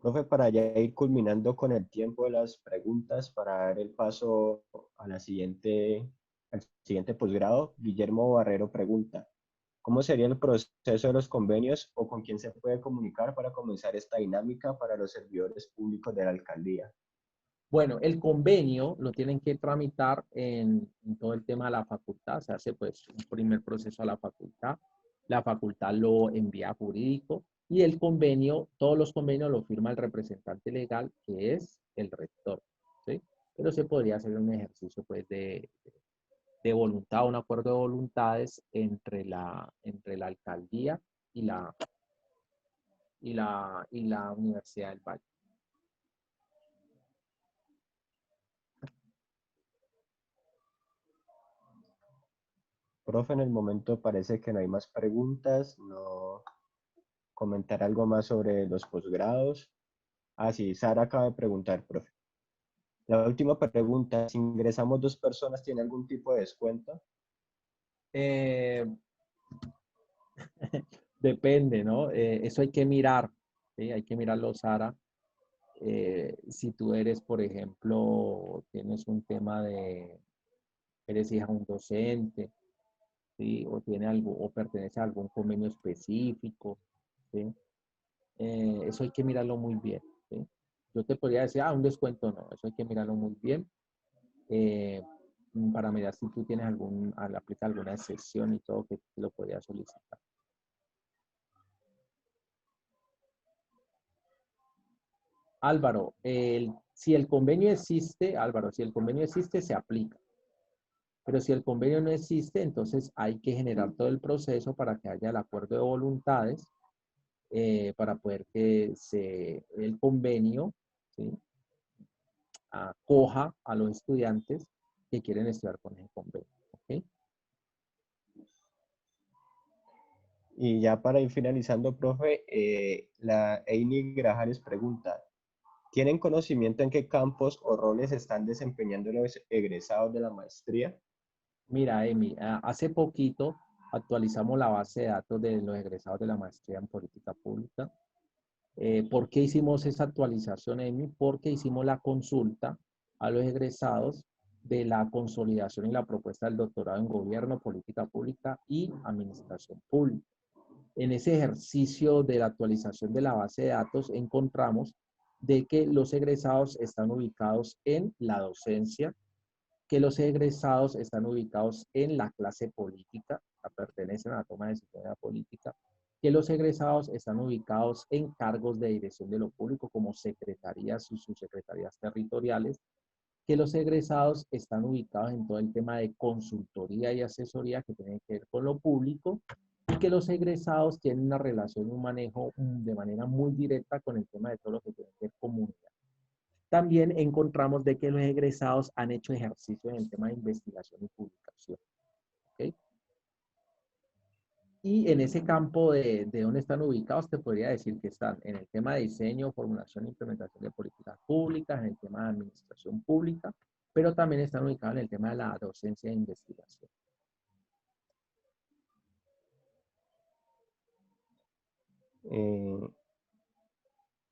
Profe, para ya ir culminando con el tiempo de las preguntas, para dar el paso a al siguiente posgrado, Guillermo Barrero pregunta, ¿cómo sería el proceso de los convenios o con quién se puede comunicar para comenzar esta dinámica para los servidores públicos de la alcaldía? Bueno, el convenio lo tienen que tramitar en todo el tema de la facultad. Se hace pues un primer proceso a la facultad lo envía a jurídico y el convenio, todos los convenios lo firma el representante legal, que es el rector, ¿sí? Pero se podría hacer un ejercicio pues de voluntad, un acuerdo de voluntades entre la alcaldía y la Universidad del Valle. Profe, en el momento parece que no hay más preguntas, no comentar algo más sobre los posgrados. Ah, sí, Sara acaba de preguntar, profe. La última pregunta, si ingresamos dos personas, ¿tiene algún tipo de descuento? Eh, Depende, ¿no? Eso hay que mirar, ¿sí? Hay que mirarlo, Sara. Si tú eres, por ejemplo, tienes un tema eres hija de un docente, ¿sí? O tiene algo, o pertenece a algún convenio específico, ¿sí? Eso hay que mirarlo muy bien, ¿sí? Yo te podría decir, un descuento no, eso hay que mirarlo muy bien, eh, para mirar si tú tienes aplica alguna excepción y todo que lo podrías solicitar. Álvaro, si el convenio existe, Álvaro, si el convenio existe, se aplica. Pero si el convenio no existe, entonces hay que generar todo el proceso para que haya el acuerdo de voluntades, para poder que el convenio, ¿sí?, acoja a los estudiantes que quieren estudiar con el convenio. ¿Ok? Y ya para ir finalizando, profe, la Eini Grajales pregunta, ¿tienen conocimiento en qué campos o roles están desempeñando los egresados de la maestría? Mira, Emi, hace poquito actualizamos la base de datos de los egresados de la maestría en política pública. ¿Por qué hicimos esa actualización, Emi? Porque hicimos la consulta a los egresados de la consolidación y la propuesta del doctorado en gobierno, política pública y administración pública. En ese ejercicio de la actualización de la base de datos encontramos de que los egresados están ubicados en la docencia, que los egresados están ubicados en la clase política, pertenecen a la toma de decisión de la política, que los egresados están ubicados en cargos de dirección de lo público como secretarías y subsecretarías territoriales, que los egresados están ubicados en todo el tema de consultoría y asesoría que tienen que ver con lo público y que los egresados tienen una relación y un manejo de manera muy directa con el tema de todo lo que tiene que ver comunidad. También encontramos de que los egresados han hecho ejercicio en el tema de investigación y publicación. ¿Okay? Y en ese campo de dónde están ubicados, te podría decir que están en el tema de diseño, formulación e implementación de políticas públicas, en el tema de administración pública, pero también están ubicados en el tema de la docencia e investigación. Eh,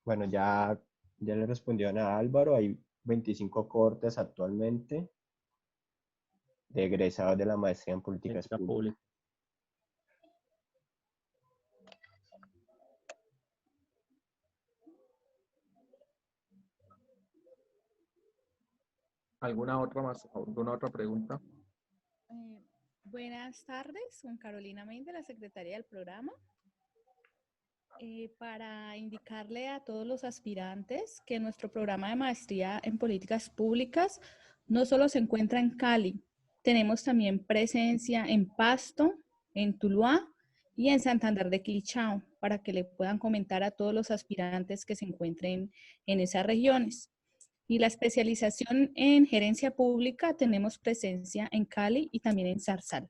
bueno, ya le respondió a Álvaro, hay 25 cortes actualmente de egresados de la maestría en políticas Política públicas. pública. ¿Alguna otra pregunta? Buenas tardes, con Carolina Méndez, la secretaria del programa. Para indicarle a todos los aspirantes que nuestro programa de maestría en políticas públicas no solo se encuentra en Cali, tenemos también presencia en Pasto, en Tuluá y en Santander de Quilichao, para que le puedan comentar a todos los aspirantes que se encuentren en esas regiones. Y la especialización en gerencia pública tenemos presencia en Cali y también en Zarzal.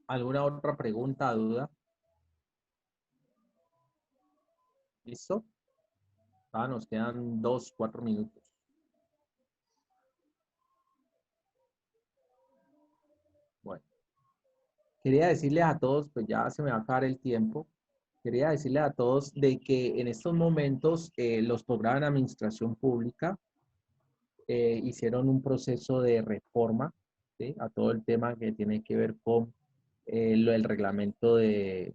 ¿Alguna otra pregunta, duda? ¿Listo? Nos quedan 4 minutos. Bueno, quería decirles a todos, pues ya se me va a acabar el tiempo. Quería decirles a todos de que en estos momentos los programas de administración pública hicieron un proceso de reforma, ¿sí? A todo el tema que tiene que ver con el reglamento de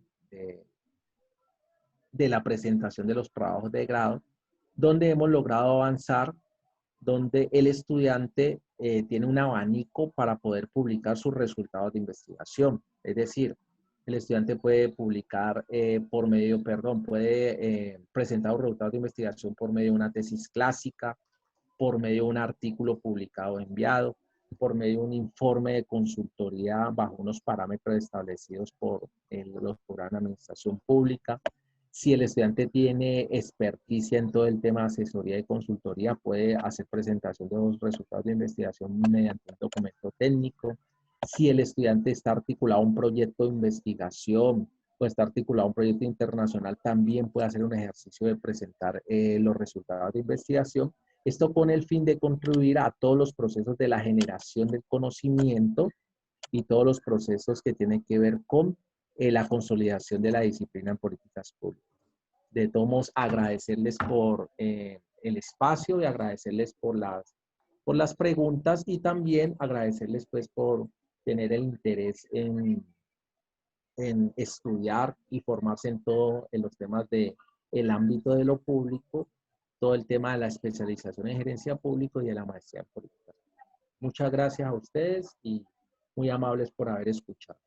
la presentación de los trabajos de grado, donde hemos logrado avanzar, donde el estudiante tiene un abanico para poder publicar sus resultados de investigación. Es decir, el estudiante puede publicar puede presentar los resultados de investigación por medio de una tesis clásica, por medio de un artículo publicado o enviado, por medio de un informe de consultoría bajo unos parámetros establecidos por los programas de administración pública. Si el estudiante tiene experticia en todo el tema de asesoría y consultoría, puede hacer presentación de los resultados de investigación mediante un documento técnico. Si el estudiante está articulado a un proyecto de investigación o está articulado a un proyecto internacional, también puede hacer un ejercicio de presentar los resultados de investigación. Esto con el fin de contribuir a todos los procesos de la generación del conocimiento y todos los procesos que tienen que ver con la consolidación de la disciplina en políticas públicas. De todos modos, agradecerles por el espacio y agradecerles por las preguntas y también agradecerles pues por tener el interés en estudiar y formarse en todo en los temas de el ámbito de lo público, todo el tema de la especialización en gerencia pública y de la maestría en política. Muchas gracias a ustedes y muy amables por haber escuchado.